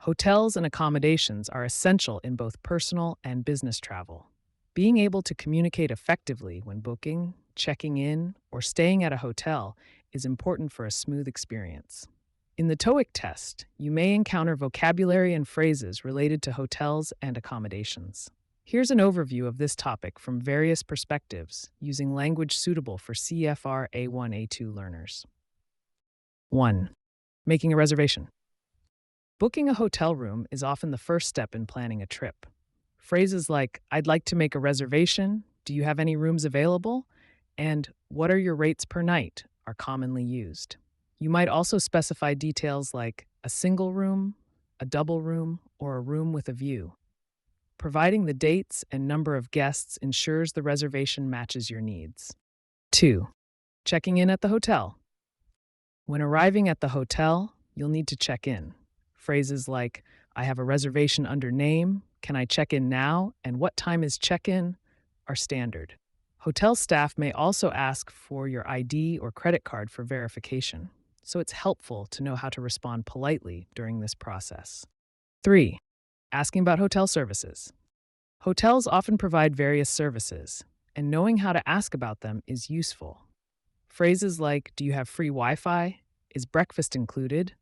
Hotels and accommodations are essential in both personal and business travel. Being able to communicate effectively when booking, checking in, or staying at a hotel is important for a smooth experience. In the TOEIC test, you may encounter vocabulary and phrases related to hotels and accommodations. Here's an overview of this topic from various perspectives using language suitable for CFR A1 A2 learners. 1. Making a reservation. Booking a hotel room is often the first step in planning a trip. Phrases like, I'd like to make a reservation, do you have any rooms available, and what are your rates per night are commonly used. You might also specify details like a single room, a double room, or a room with a view. Providing the dates and number of guests ensures the reservation matches your needs. 2. Checking in at the hotel. When arriving at the hotel, you'll need to check in. Phrases like, I have a reservation under name, can I check in now, and what time is check-in are standard. Hotel staff may also ask for your ID or credit card for verification, so it's helpful to know how to respond politely during this process. 3. Asking about hotel services. Hotels often provide various services, and knowing how to ask about them is useful. Phrases like, do you have free Wi-Fi? Is breakfast included?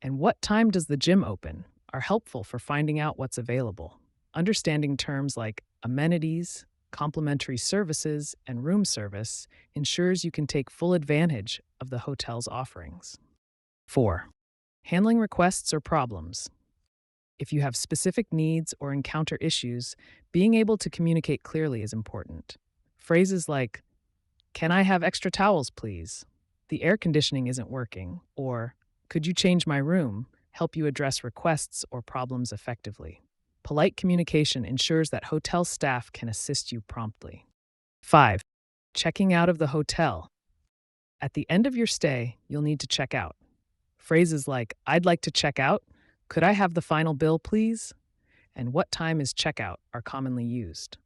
And what time does the gym open are helpful for finding out what's available. Understanding terms like amenities, complimentary services, and room service ensures you can take full advantage of the hotel's offerings. 4. Handling requests or problems. If you have specific needs or encounter issues, being able to communicate clearly is important. Phrases like, can I have extra towels, please? The air conditioning isn't working, or could you change my room? Help you address requests or problems effectively. Polite communication ensures that hotel staff can assist you promptly. 5. Checking out of the hotel. At the end of your stay, you'll need to check out. Phrases like, I'd like to check out, could I have the final bill, please? And what time is checkout are commonly used.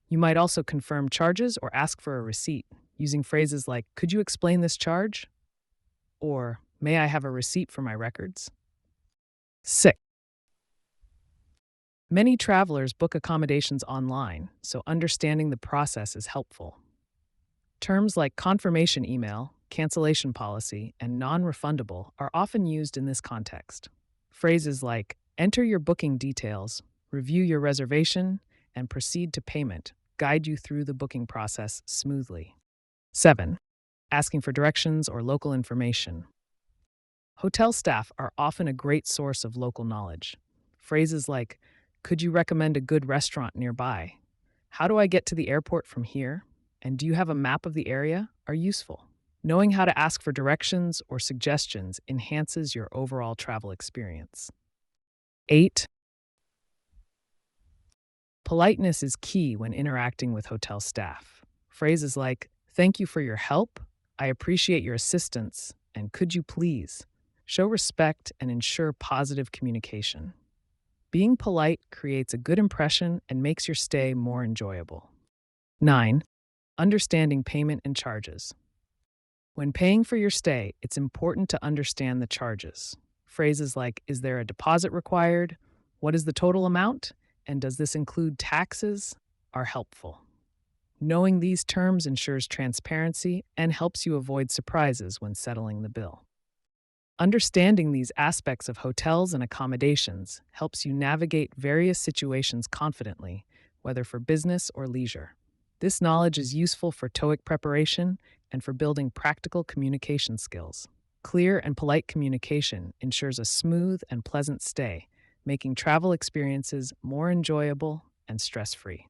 You might also confirm charges or ask for a receipt, using phrases like, could you explain this charge? Or, may I have a receipt for my records? 6. Many travelers book accommodations online, so understanding the process is helpful. Terms like confirmation email, cancellation policy, and non-refundable are often used in this context. Phrases like, enter your booking details, review your reservation, and proceed to payment guide you through the booking process smoothly. 7. Asking for directions or local information. Hotel staff are often a great source of local knowledge. Phrases like, could you recommend a good restaurant nearby? How do I get to the airport from here? And do you have a map of the area? Are useful. Knowing how to ask for directions or suggestions enhances your overall travel experience. 8. Politeness is key when interacting with hotel staff. Phrases like, thank you for your help, I appreciate your assistance, and could you please show respect and ensure positive communication. Being polite creates a good impression and makes your stay more enjoyable. 9. Understanding payment and charges. When paying for your stay, it's important to understand the charges. Phrases like, is there a deposit required? What is the total amount? And does this include taxes? Are helpful. Knowing these terms ensures transparency and helps you avoid surprises when settling the bill. Understanding these aspects of hotels and accommodations helps you navigate various situations confidently, whether for business or leisure. This knowledge is useful for TOEIC preparation and for building practical communication skills. Clear and polite communication ensures a smooth and pleasant stay, making travel experiences more enjoyable and stress-free.